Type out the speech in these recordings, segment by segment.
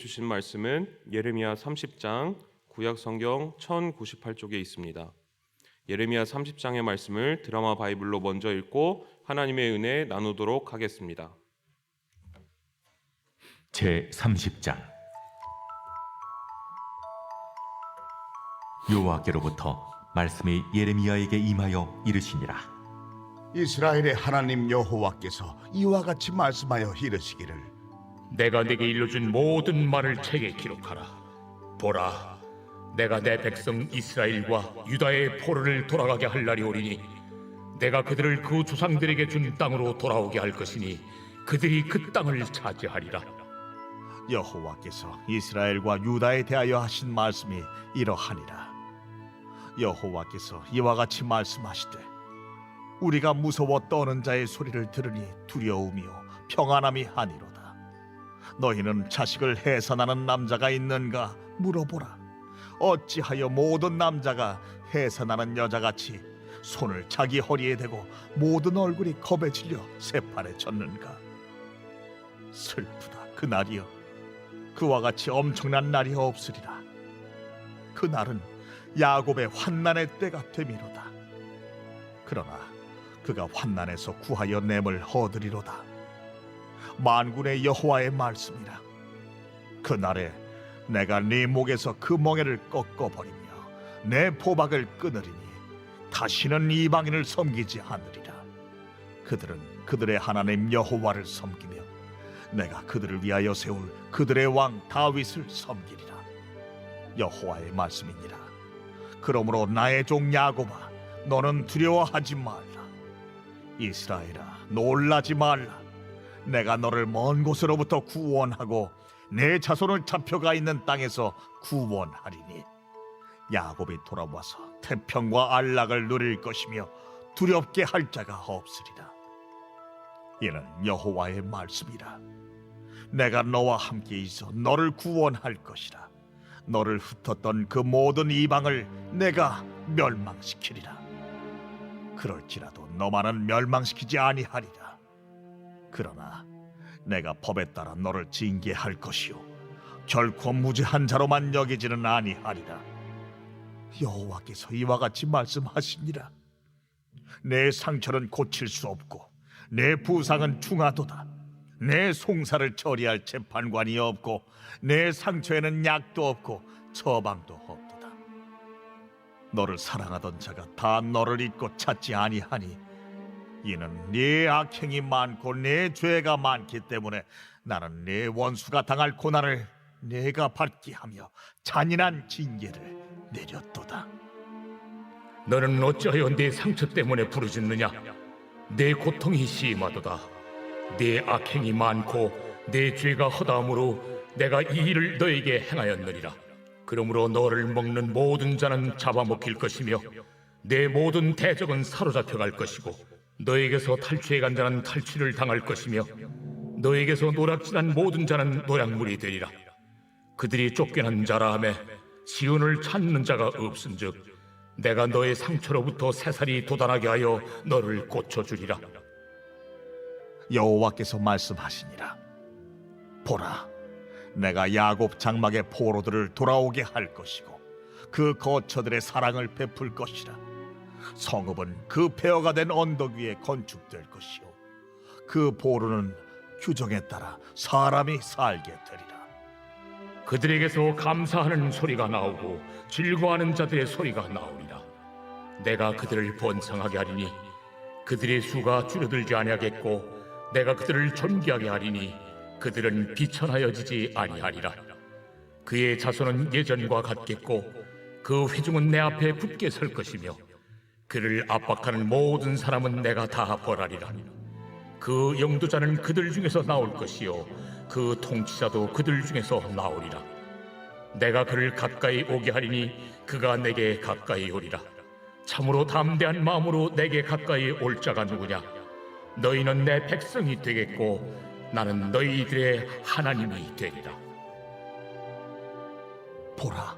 주신 말씀은 예레미야 30장 구약 성경 1098쪽에 있습니다. 예레미야 30장의 말씀을 드라마 바이블로 먼저 읽고 하나님의 은혜 나누도록 하겠습니다. 제 30장. 여호와께로부터 말씀이 예레미야에게 임하여 이르시니라. 이스라엘의 하나님 여호와께서 이와 같이 말씀하여 이르시기를, 내가 네게 일러준 모든 말을 책에 기록하라. 보라, 내가 내 백성 이스라엘과 유다의 포로를 돌아가게 할 날이 오리니 내가 그들을 그 조상들에게 준 땅으로 돌아오게 할 것이니 그들이 그 땅을 차지하리라. 여호와께서 이스라엘과 유다에 대하여 하신 말씀이 이러하니라. 여호와께서 이와 같이 말씀하시되, 우리가 무서워 떠는 자의 소리를 들으니 두려움이요 평안함이 아니로다. 너희는 자식을 해산하는 남자가 있는가 물어보라. 어찌하여 모든 남자가 해산하는 여자같이 손을 자기 허리에 대고 모든 얼굴이 겁에 질려 세팔에 젖는가? 슬프다 그날이여, 그와 같이 엄청난 날이 없으리라. 그날은 야곱의 환난의 때가 되미로다. 그러나 그가 환난에서 구하여 냄을 얻으리로다. 만군의 여호와의 말씀이라. 그날에 내가 네 목에서 그 멍에를 꺾어버리며 내 포박을 끊으리니 다시는 이방인을 섬기지 않으리라. 그들은 그들의 하나님 여호와를 섬기며 내가 그들을 위하여 세울 그들의 왕 다윗을 섬기리라. 여호와의 말씀이니라. 그러므로 나의 종 야곱아, 너는 두려워하지 말라. 이스라엘아, 놀라지 말라. 내가 너를 먼 곳으로부터 구원하고 내 자손을 잡혀가 있는 땅에서 구원하리니 야곱이 돌아와서 태평과 안락을 누릴 것이며 두렵게 할 자가 없으리라. 이는 여호와의 말씀이라. 내가 너와 함께 있어 너를 구원할 것이라. 너를 흩었던 그 모든 이방을 내가 멸망시키리라. 그럴지라도 너만은 멸망시키지 아니하리라. 그러나 내가 법에 따라 너를 징계할 것이요 결코 무죄한 자로만 여기지는 아니하리라. 여호와께서 이와 같이 말씀하시니라. 내 상처는 고칠 수 없고 내 부상은 중하도다. 내 송사를 처리할 재판관이 없고 내 상처에는 약도 없고 처방도 없도다. 너를 사랑하던 자가 다 너를 잊고 찾지 아니하니 이는 네 악행이 많고 네 죄가 많기 때문에 나는 네 원수가 당할 고난을 내가 받게 하며 잔인한 징계를 내렸도다. 너는 어찌하여 네 상처 때문에 부르짖느냐? 네 고통이 심하도다. 네 악행이 많고 네 죄가 허다함으로 내가 이 일을 너에게 행하였느니라. 그러므로 너를 먹는 모든 자는 잡아먹힐 것이며 내 모든 대적은 사로잡혀 갈 것이고 너에게서 탈취해 간 자는 탈취를 당할 것이며 너에게서 노략질한 모든 자는 노략물이 되리라. 그들이 쫓겨난 자라 하매 시온을 찾는 자가 없은즉 내가 너의 상처로부터 새살이 돋아나게 하여 너를 고쳐주리라. 여호와께서 말씀하시니라. 보라, 내가 야곱 장막의 포로들을 돌아오게 할 것이고 그 거처들의 사랑을 베풀 것이라. 성읍은 그 폐허가 된 언덕 위에 건축될 것이요 그 보루는 규정에 따라 사람이 살게 되리라. 그들에게서 감사하는 소리가 나오고 즐거워하는 자들의 소리가 나오리라. 내가 그들을 번성하게 하리니 그들의 수가 줄어들지 아니하겠고 내가 그들을 존귀하게 하리니 그들은 비천하여지지 아니하리라. 그의 자손은 예전과 같겠고 그 회중은 내 앞에 굳게 설 것이며 그를 압박하는 모든 사람은 내가 다 벌하리라. 그 영도자는 그들 중에서 나올 것이요 그 통치자도 그들 중에서 나오리라. 내가 그를 가까이 오게 하리니 그가 내게 가까이 오리라. 참으로 담대한 마음으로 내게 가까이 올 자가 누구냐? 너희는 내 백성이 되겠고 나는 너희들의 하나님이 되리라. 보라,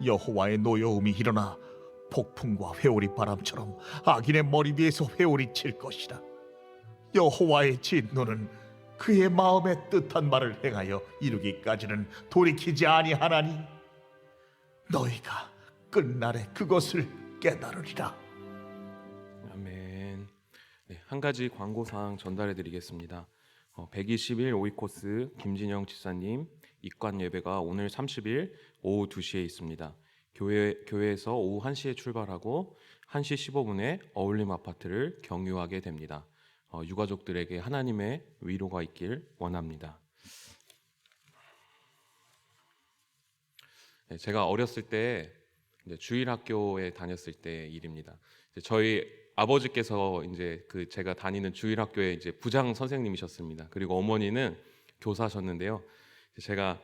여호와의 노여움이 일어나 폭풍과 회오리 바람처럼 악인의 머리 위에서 회오리 칠 것이라. 여호와의 진노는 그의 마음에 뜻한 말을 행하여 이루기까지는 돌이키지 아니하나니 너희가 끝날에 그것을 깨달으리라. 아멘. 네, 한 가지 광고사항 전달해드리겠습니다. 121 오이코스 김진영 집사님 입관 예배가 오늘 30일 오후 2시에 있습니다. 교회에서 오후 1시에 출발하고 1시 15분에 어울림 아파트를 경유하게 됩니다. 유가족들에게 하나님의 위로가 있길 원합니다. 네, 제가 어렸을 때 이제 주일학교에 다녔을 때 일입니다. 저희 아버지께서 이제 제가 다니는 주일학교의 이제 부장 선생님이셨습니다. 그리고 어머니는 교사셨는데요. 제가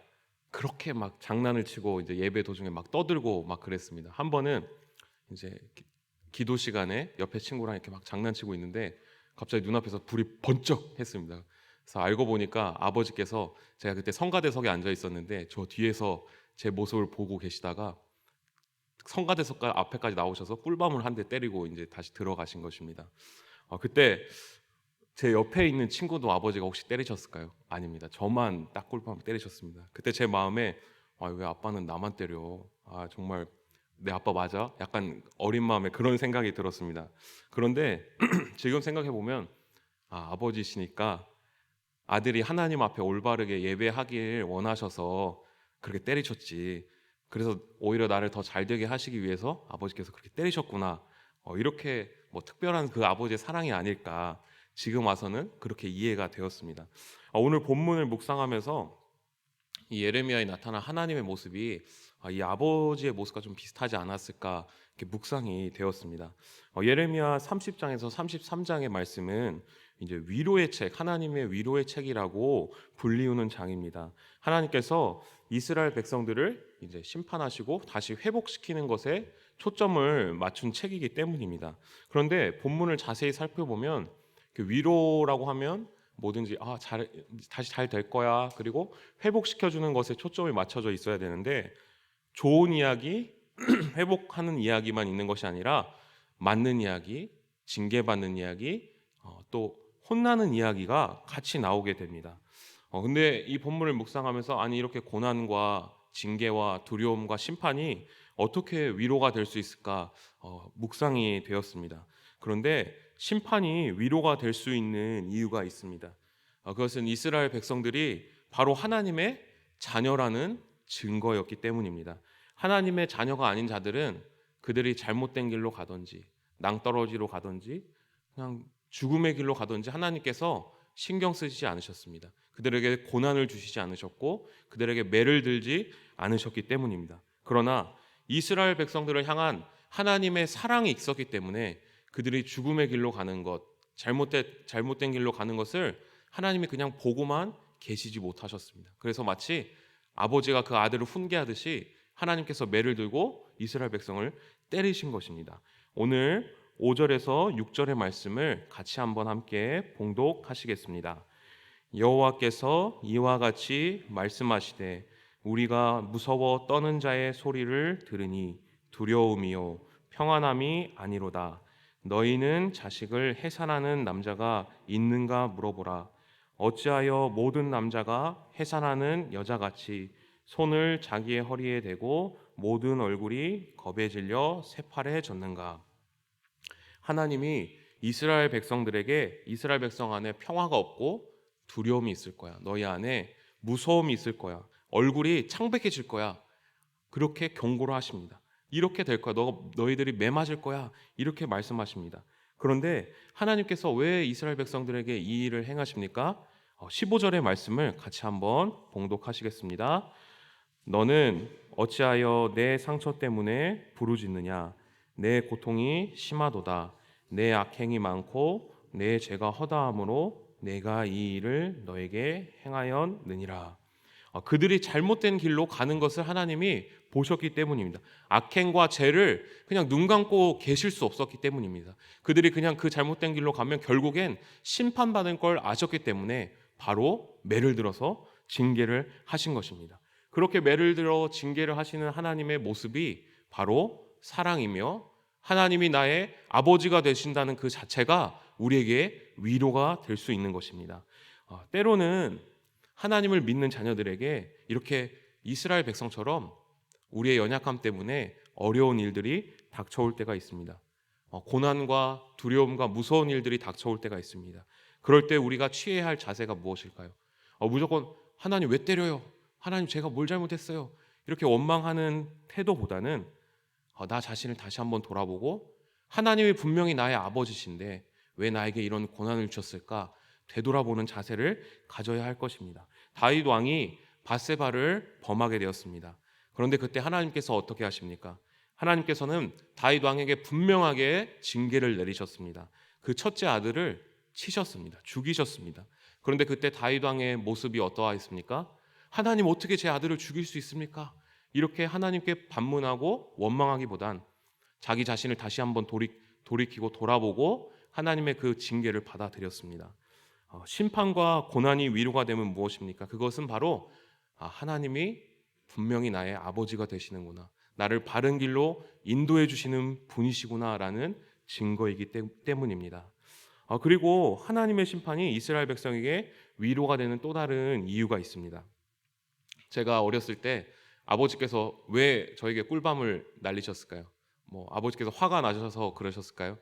그렇게 막 장난을 치고 이제 예배 도중에 막 떠들고 막 그랬습니다. 한 번은 이제 기도 시간에 옆에 친구랑 이렇게 막 장난치고 있는데 갑자기 눈앞에서 불이 번쩍 했습니다. 그래서 알고 보니까 아버지께서 제가 그때 성가대석에 앉아 있었는데 저 뒤에서 제 모습을 보고 계시다가 성가대석 앞에까지 나오셔서 꿀밤을 한 대 때리고 이제 다시 들어가신 것입니다. 그때 제 옆에 있는 친구도 아버지가 혹시 때리셨을까요? 아닙니다. 저만 딱 꿀밤 때리셨습니다. 그때 제 마음에 왜 아빠는 나만 때려? 정말 내 아빠 맞아? 약간 어린 마음에 그런 생각이 들었습니다. 그런데 지금 생각해 보면 아버지시니까 아들이 하나님 앞에 올바르게 예배하길 원하셔서 그렇게 때리셨지. 그래서 오히려 나를 더 잘되게 하시기 위해서 아버지께서 그렇게 때리셨구나. 이렇게 뭐 특별한 그 아버지의 사랑이 아닐까. 지금 와서는 그렇게 이해가 되었습니다. 오늘 본문을 묵상하면서 이 예레미야에 나타난 하나님의 모습이 이 아버지의 모습과 좀 비슷하지 않았을까 이렇게 묵상이 되었습니다. 예레미야 30장에서 33장의 말씀은 이제 위로의 책, 하나님의 위로의 책이라고 불리우는 장입니다. 하나님께서 이스라엘 백성들을 이제 심판하시고 다시 회복시키는 것에 초점을 맞춘 책이기 때문입니다. 그런데 본문을 자세히 살펴보면 그 위로라고 하면 뭐든지 다시 잘 될 거야. 그리고 회복시켜주는 것에 초점이 맞춰져 있어야 되는데 좋은 이야기, 회복하는 이야기만 있는 것이 아니라 맞는 이야기, 징계받는 이야기, 또 혼나는 이야기가 같이 나오게 됩니다. 근데 이 본문을 묵상하면서 아니 이렇게 고난과 징계와 두려움과 심판이 어떻게 위로가 될 수 있을까 묵상이 되었습니다. 그런데 심판이 위로가 될 수 있는 이유가 있습니다. 그것은 이스라엘 백성들이 바로 하나님의 자녀라는 증거였기 때문입니다. 하나님의 자녀가 아닌 자들은 그들이 잘못된 길로 가든지 낭떠러지로 가든지 그냥 죽음의 길로 가든지 하나님께서 신경 쓰시지 않으셨습니다. 그들에게 고난을 주시지 않으셨고 그들에게 매를 들지 않으셨기 때문입니다. 그러나 이스라엘 백성들을 향한 하나님의 사랑이 있었기 때문에 그들이 죽음의 길로 가는 것, 잘못된 길로 가는 것을 하나님이 그냥 보고만 계시지 못하셨습니다. 그래서 마치 아버지가 그 아들을 훈계하듯이 하나님께서 매를 들고 이스라엘 백성을 때리신 것입니다. 오늘 5절에서 6절의 말씀을 같이 한번 함께 봉독하시겠습니다. 여호와께서 이와 같이 말씀하시되 우리가 무서워 떠는 자의 소리를 들으니 두려움이요 평안함이 아니로다. 너희는 자식을 해산하는 남자가 있는가 물어보라. 어찌하여 모든 남자가 해산하는 여자같이 손을 자기의 허리에 대고 모든 얼굴이 겁에 질려 새파래졌는가. 하나님이 이스라엘 백성들에게 이스라엘 백성 안에 평화가 없고 두려움이 있을 거야. 너희 안에 무서움이 있을 거야. 얼굴이 창백해질 거야. 그렇게 경고를 하십니다. 이렇게 될 거야. 너희들이 매 맞을 거야. 이렇게 말씀하십니다. 그런데 하나님께서 왜 이스라엘 백성들에게 이 일을 행하십니까? 15절의 말씀을 같이 한번 봉독하시겠습니다. 너는 어찌하여 내 상처 때문에 부르짖느냐? 내 고통이 심하도다. 내 악행이 많고 내 죄가 허다함으로 내가 이 일을 너에게 행하였느니라. 그들이 잘못된 길로 가는 것을 하나님이 보셨기 때문입니다. 악행과 죄를 그냥 눈 감고 계실 수 없었기 때문입니다. 그들이 그냥 그 잘못된 길로 가면 결국엔 심판받을 걸 아셨기 때문에 바로 매를 들어서 징계를 하신 것입니다. 그렇게 매를 들어 징계를 하시는 하나님의 모습이 바로 사랑이며 하나님이 나의 아버지가 되신다는 그 자체가 우리에게 위로가 될 수 있는 것입니다. 때로는 하나님을 믿는 자녀들에게 이렇게 이스라엘 백성처럼 우리의 연약함 때문에 어려운 일들이 닥쳐올 때가 있습니다. 고난과 두려움과 무서운 일들이 닥쳐올 때가 있습니다. 그럴 때 우리가 취해야 할 자세가 무엇일까요? 무조건 하나님 왜 때려요? 하나님 제가 뭘 잘못했어요? 이렇게 원망하는 태도보다는 나 자신을 다시 한번 돌아보고 하나님이 분명히 나의 아버지신데 왜 나에게 이런 고난을 주셨을까? 되돌아보는 자세를 가져야 할 것입니다. 다윗 왕이 밧세바를 범하게 되었습니다. 그런데 그때 하나님께서 어떻게 하십니까? 하나님께서는 다윗 왕에게 분명하게 징계를 내리셨습니다. 그 첫째 아들을 치셨습니다. 죽이셨습니다. 그런데 그때 다윗 왕의 모습이 어떠하였습니까? 하나님 어떻게 제 아들을 죽일 수 있습니까? 이렇게 하나님께 반문하고 원망하기보단 자기 자신을 다시 한번 돌이키고 돌아보고 하나님의 그 징계를 받아들였습니다. 심판과 고난이 위로가 되면 무엇입니까? 그것은 바로 하나님이 분명히 나의 아버지가 되시는구나, 나를 바른 길로 인도해 주시는 분이시구나라는 증거이기 때문입니다. 그리고 하나님의 심판이 이스라엘 백성에게 위로가 되는 또 다른 이유가 있습니다. 제가 어렸을 때 아버지께서 왜 저에게 꿀밤을 날리셨을까요? 아버지께서 화가 나셔서 그러셨을까요?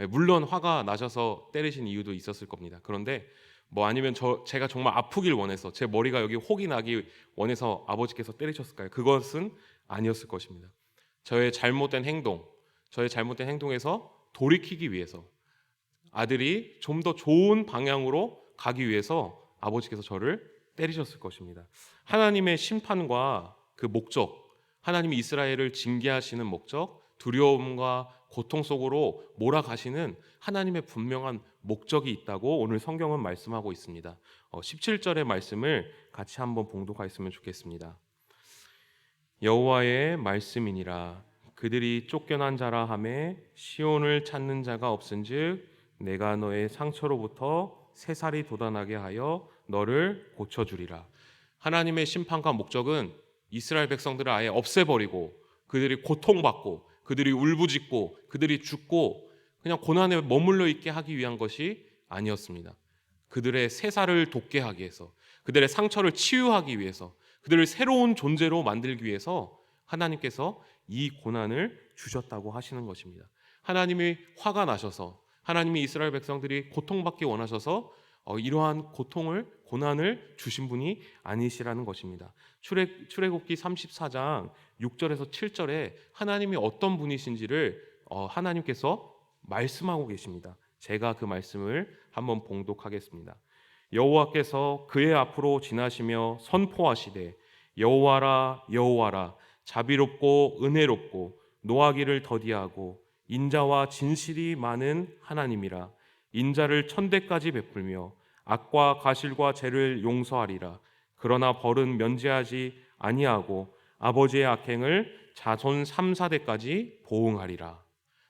물론 화가 나셔서 때리신 이유도 있었을 겁니다. 그런데 아니면 제가 정말 아프길 원해서, 제 머리가 여기 혹이 나기 원해서 아버지께서 때리셨을까요? 그것은 아니었을 것입니다. 저의 잘못된 행동에서 돌이키기 위해서, 아들이 좀 더 좋은 방향으로 가기 위해서 아버지께서 저를 때리셨을 것입니다. 하나님의 심판과 그 목적, 하나님이 이스라엘을 징계하시는 목적, 두려움과 고통 속으로 몰아가시는 하나님의 분명한 목적이 있다고 오늘 성경은 말씀하고 있습니다. 17절의 말씀을 같이 한번 봉독하였으면 좋겠습니다. 여호와의 말씀이니라. 그들이 쫓겨난 자라 하매 시온을 찾는 자가 없은즉 내가 너의 상처로부터 새살이 돋아나게 하여 너를 고쳐주리라. 하나님의 심판과 목적은 이스라엘 백성들을 아예 없애버리고 그들이 고통받고 그들이 울부짖고 그들이 죽고 그냥 고난에 머물러 있게 하기 위한 것이 아니었습니다. 그들의 새살을 돋게 하기 위해서, 그들의 상처를 치유하기 위해서, 그들을 새로운 존재로 만들기 위해서 하나님께서 이 고난을 주셨다고 하시는 것입니다. 하나님이 화가 나셔서, 하나님이 이스라엘 백성들이 고통받기 원하셔서 이러한 고난을 주신 분이 아니시라는 것입니다. 출애굽기 34장 6절에서 7절에 하나님이 어떤 분이신지를 하나님께서 말씀하고 계십니다. 제가 그 말씀을 한번 봉독하겠습니다. 여호와께서 그의 앞으로 지나시며 선포하시되 여호와라 여호와라 자비롭고 은혜롭고 노하기를 더디하고 인자와 진실이 많은 하나님이라. 인자를 천대까지 베풀며 악과 가실과 죄를 용서하리라. 그러나 벌은 면제하지 아니하고 아버지의 악행을 자손 3, 4대까지 보응하리라.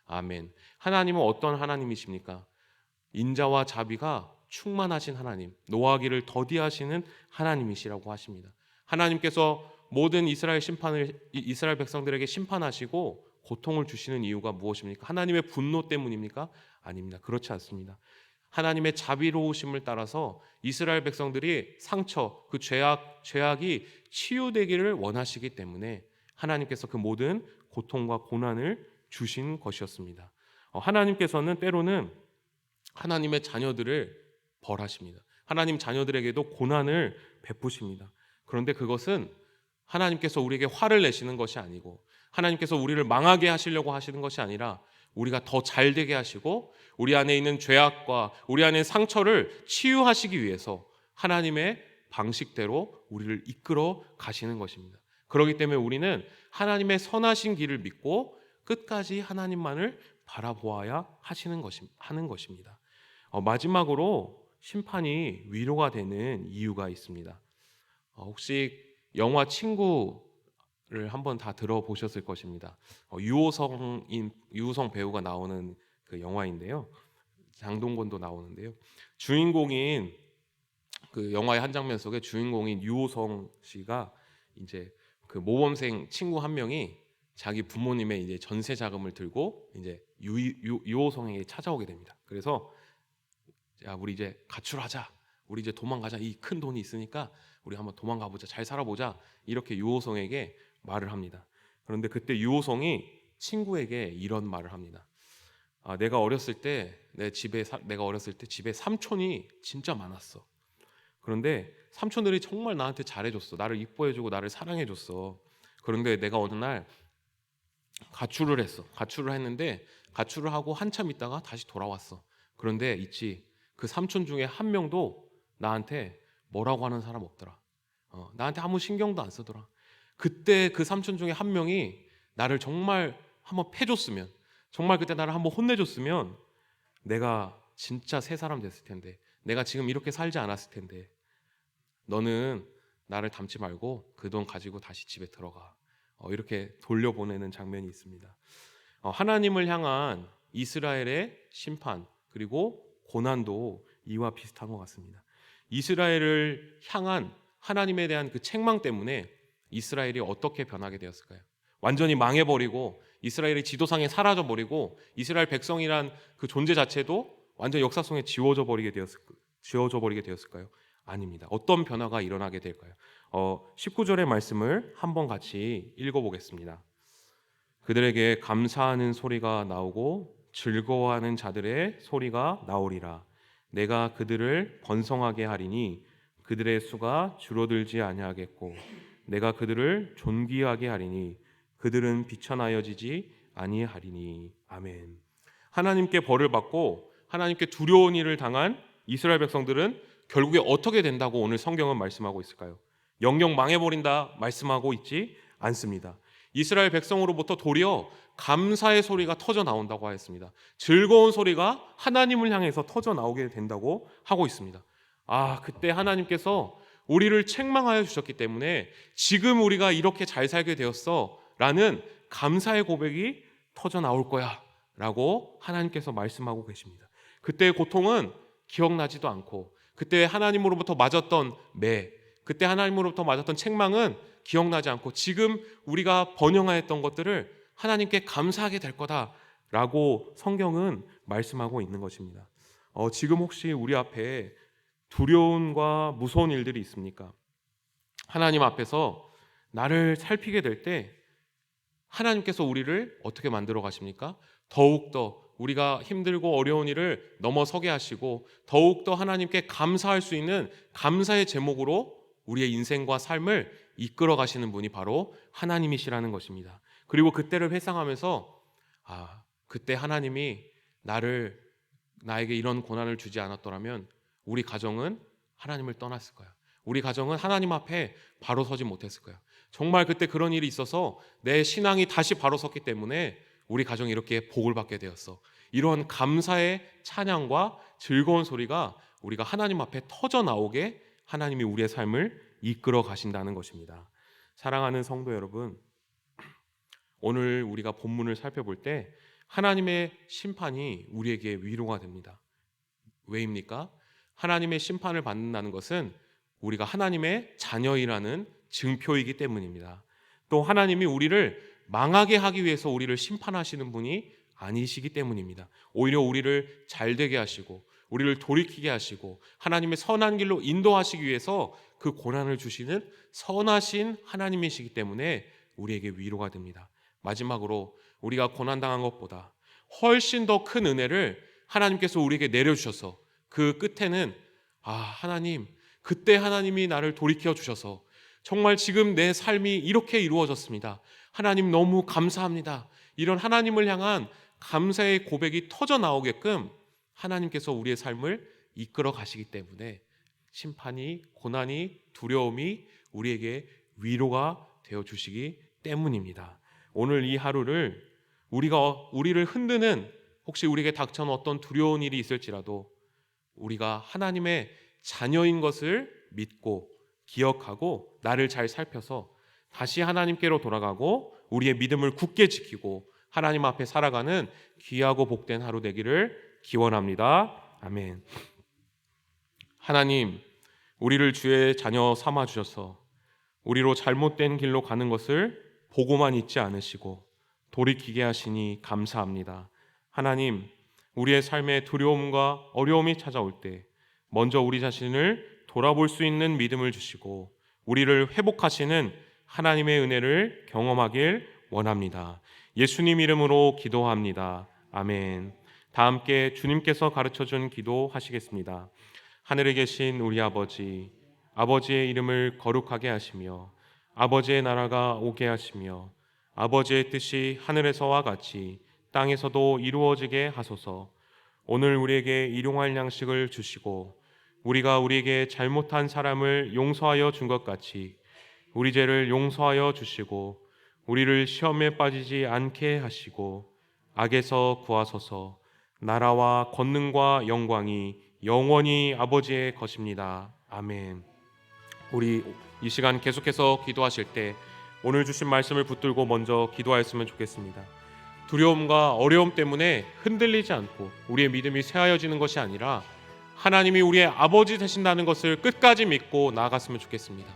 아멘. 하나님은 어떤 하나님이십니까? 인자와 자비가 충만하신 하나님, 노하기를 더디하시는 하나님이시라고 하십니다. 하나님께서 모든 이스라엘 백성들에게 심판하시고 고통을 주시는 이유가 무엇입니까? 하나님의 분노 때문입니까? 아닙니다. 그렇지 않습니다. 하나님의 자비로우심을 따라서 이스라엘 백성들이 상처, 그 죄악이 치유되기를 원하시기 때문에 하나님께서 그 모든 고통과 고난을 주신 것이었습니다. 하나님께서는 때로는 하나님의 자녀들을 벌하십니다. 하나님 자녀들에게도 고난을 베푸십니다. 그런데 그것은 하나님께서 우리에게 화를 내시는 것이 아니고 하나님께서 우리를 망하게 하시려고 하시는 것이 아니라 우리가 더 잘되게 하시고 우리 안에 있는 죄악과 우리 안에 상처를 치유하시기 위해서 하나님의 방식대로 우리를 이끌어 가시는 것입니다. 그렇기 때문에 우리는 하나님의 선하신 길을 믿고 끝까지 하나님만을 바라보아야 하는 것입니다. 마지막으로 심판이 위로가 되는 이유가 있습니다. 혹시 영화 친구를 한번 다 들어보셨을 것입니다. 유호성 배우가 나오는 그 영화인데요. 장동건도 나오는데요. 주인공인 그 영화의 한 장면 속에 주인공인 유호성 씨가 이제 그 모범생 친구 한 명이 자기 부모님의 이제 전세 자금을 들고 이제 유호성에게 찾아오게 됩니다. 그래서 야, 우리 이제 가출하자. 우리 이제 도망가자. 이 큰 돈이 있으니까 우리 한번 도망가 보자. 잘 살아보자. 이렇게 유호성에게 말을 합니다. 그런데 그때 유호성이 친구에게 이런 말을 합니다. 내가 어렸을 때 집에 삼촌이 진짜 많았어. 그런데 삼촌들이 정말 나한테 잘해줬어. 나를 이뻐해주고 나를 사랑해줬어. 그런데 내가 어느 날 가출을 했어. 가출을 했는데 가출을 하고 한참 있다가 다시 돌아왔어. 그런데 있지, 그 삼촌 중에 한 명도 나한테 뭐라고 하는 사람 없더라. 나한테 아무 신경도 안 쓰더라. 그때 그 삼촌 중에 한 명이 나를 정말 한번 패줬으면, 정말 그때 나를 한번 혼내줬으면 내가 진짜 새 사람 됐을 텐데, 내가 지금 이렇게 살지 않았을 텐데, 너는 나를 닮지 말고 그 돈 가지고 다시 집에 들어가. 이렇게 돌려보내는 장면이 있습니다. 하나님을 향한 이스라엘의 심판 그리고 고난도 이와 비슷한 것 같습니다. 이스라엘을 향한 하나님에 대한 그 책망 때문에 이스라엘이 어떻게 변하게 되었을까요? 완전히 망해버리고 이스라엘이 지도상에 사라져버리고 이스라엘 백성이란 그 존재 자체도 완전 역사 속에 지워져 버리게 되었을까요? 아닙니다. 어떤 변화가 일어나게 될까요? 19절의 말씀을 한번 같이 읽어보겠습니다. 그들에게 감사하는 소리가 나오고 즐거워하는 자들의 소리가 나오리라. 내가 그들을 번성하게 하리니 그들의 수가 줄어들지 아니하겠고 내가 그들을 존귀하게 하리니 그들은 비천하여지지 아니하리니. 아멘. 하나님께 벌을 받고 하나님께 두려운 일을 당한 이스라엘 백성들은 결국에 어떻게 된다고 오늘 성경은 말씀하고 있을까요? 영영 망해버린다 말씀하고 있지 않습니다. 이스라엘 백성으로부터 도리어 감사의 소리가 터져 나온다고 하였습니다. 즐거운 소리가 하나님을 향해서 터져 나오게 된다고 하고 있습니다. 그때 하나님께서 우리를 책망하여 주셨기 때문에 지금 우리가 이렇게 잘 살게 되었어 라는 감사의 고백이 터져 나올 거야 라고 하나님께서 말씀하고 계십니다. 그때의 고통은 기억나지도 않고, 그때 하나님으로부터 맞았던 그때 하나님으로부터 맞았던 책망은 기억나지 않고, 지금 우리가 번영하였던 것들을 하나님께 감사하게 될 거다라고 성경은 말씀하고 있는 것입니다. 지금 혹시 우리 앞에 두려움과 무서운 일들이 있습니까? 하나님 앞에서 나를 살피게 될 때 하나님께서 우리를 어떻게 만들어 가십니까? 더욱더 우리가 힘들고 어려운 일을 넘어서게 하시고 더욱더 하나님께 감사할 수 있는 감사의 제목으로 우리의 인생과 삶을 이끌어 가시는 분이 바로 하나님이시라는 것입니다. 그리고 그때를 회상하면서 그때 하나님이 나에게 이런 고난을 주지 않았더라면 우리 가정은 하나님을 떠났을 거야. 우리 가정은 하나님 앞에 바로 서지 못했을 거야. 정말 그때 그런 일이 있어서 내 신앙이 다시 바로 섰기 때문에 우리 가정이 이렇게 복을 받게 되었어. 이런 감사의 찬양과 즐거운 소리가 우리가 하나님 앞에 터져 나오게 하나님이 우리의 삶을 이끌어 가신다는 것입니다. 사랑하는 성도 여러분, 오늘 우리가 본문을 살펴볼 때 하나님의 심판이 우리에게 위로가 됩니다. 왜입니까? 하나님의 심판을 받는다는 것은 우리가 하나님의 자녀이라는 증표이기 때문입니다. 또 하나님이 우리를 망하게 하기 위해서 우리를 심판하시는 분이 아니시기 때문입니다. 오히려 우리를 잘되게 하시고 우리를 돌이키게 하시고 하나님의 선한 길로 인도하시기 위해서 그 고난을 주시는 선하신 하나님이시기 때문에 우리에게 위로가 됩니다. 마지막으로 우리가 고난당한 것보다 훨씬 더 큰 은혜를 하나님께서 우리에게 내려주셔서 그 끝에는 하나님, 그때 하나님이 나를 돌이켜 주셔서 정말 지금 내 삶이 이렇게 이루어졌습니다. 하나님 너무 감사합니다. 이런 하나님을 향한 감사의 고백이 터져 나오게끔 하나님께서 우리의 삶을 이끌어 가시기 때문에 심판이, 고난이, 두려움이 우리에게 위로가 되어 주시기 때문입니다. 오늘 이 하루를 우리를 흔드는, 혹시 우리에게 닥쳐온 어떤 두려운 일이 있을지라도 우리가 하나님의 자녀인 것을 믿고 기억하고 나를 잘 살펴서 다시 하나님께로 돌아가고 우리의 믿음을 굳게 지키고 하나님 앞에 살아가는 귀하고 복된 하루 되기를 기원합니다. 아멘. 하나님, 우리를 주의 자녀 삼아 주셔서 우리로 잘못된 길로 가는 것을 보고만 있지 않으시고 돌이키게 하시니 감사합니다. 하나님, 우리의 삶에 두려움과 어려움이 찾아올 때 먼저 우리 자신을 돌아볼 수 있는 믿음을 주시고 우리를 회복하시는 하나님의 은혜를 경험하길 원합니다. 예수님 이름으로 기도합니다. 아멘. 다 함께 주님께서 가르쳐준 기도 하시겠습니다. 하늘에 계신 우리 아버지, 아버지의 이름을 거룩하게 하시며 아버지의 나라가 오게 하시며 아버지의 뜻이 하늘에서와 같이 땅에서도 이루어지게 하소서. 오늘 우리에게 일용할 양식을 주시고 우리가 우리에게 잘못한 사람을 용서하여 준 것 같이 우리 죄를 용서하여 주시고 우리를 시험에 빠지지 않게 하시고 악에서 구하소서. 나라와 권능과 영광이 영원히 아버지의 것입니다. 아멘. 우리 이 시간 계속해서 기도하실 때 오늘 주신 말씀을 붙들고 먼저 기도하였으면 좋겠습니다. 두려움과 어려움 때문에 흔들리지 않고 우리의 믿음이 쇠하여지는 것이 아니라 하나님이 우리의 아버지 되신다는 것을 끝까지 믿고 나아갔으면 좋겠습니다.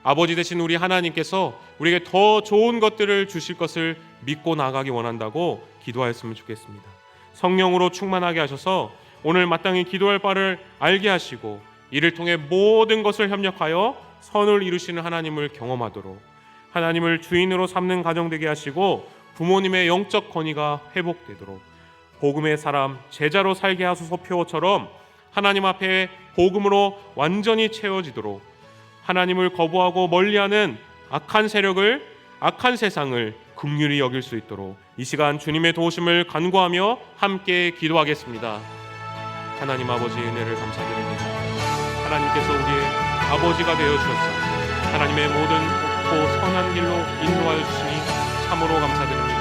아버지 되신 우리 하나님께서 우리에게 더 좋은 것들을 주실 것을 믿고 나아가기 원한다고 기도하였으면 좋겠습니다. 성령으로 충만하게 하셔서 오늘 마땅히 기도할 바를 알게 하시고 이를 통해 모든 것을 협력하여 선을 이루시는 하나님을 경험하도록 하나님을 주인으로 삼는 가정 되게 하시고 부모님의 영적 권위가 회복되도록 복음의 사람 제자로 살게 하소서 표어처럼 하나님 앞에 복음으로 완전히 채워지도록 하나님을 거부하고 멀리하는 악한 세력을 악한 세상을 긍휼히 여길 수 있도록 이 시간 주님의 도우심을 간구하며 함께 기도하겠습니다. 하나님 아버지의 은혜를 감사드립니다. 하나님께서 우리의 아버지가 되어 주셨사 하나님의 모든 옳고 선한 길로 인도하여 주시니 참으로 감사드립니다.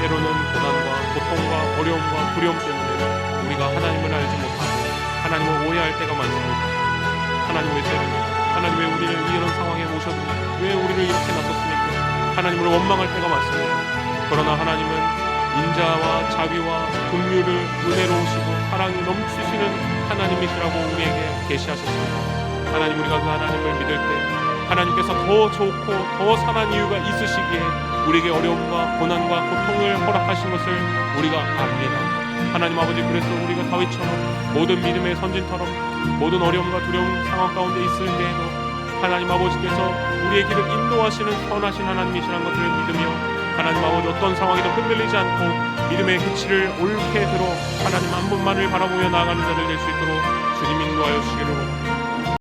때로는 고난과 고통과 어려움과 두려움 때문에 우리가 하나님을 알지 못하고 하나님을 오해할 때가 많습니다. 하나님 왜 때문에 하나님 왜 우리를 이런 상황에 모셨느냐 왜 우리를 이렇게 놔뒀습니까? 하나님을 원망할 때가 많습니다. 그러나 하나님은 인자와 자비와 긍휼을 은혜로우시고 사랑이 넘치시는 하나님이시라고 우리에게 계시하셨습니다. 하나님 우리가 그 하나님을 믿을 때 하나님께서 더 좋고 더 선한 이유가 있으시기에 우리에게 어려움과 고난과 고통을 허락하신 것을 우리가 압니다. 하나님 아버지 그래서 우리가 다윗처럼 모든 믿음의 선진처럼 모든 어려움과 두려움 상황 가운데 있을 때에도 하나님 아버지께서 우리의 길을 인도하시는 선하신 하나님이시라는 것을 믿으며 하나님 아버지 어떤 상황에도 흔들리지 않고 믿음의 빛을 옳게 들어 하나님 한 분만을 바라보며 나아가는 자들 될 수 있도록 주님 인도하여 주시기를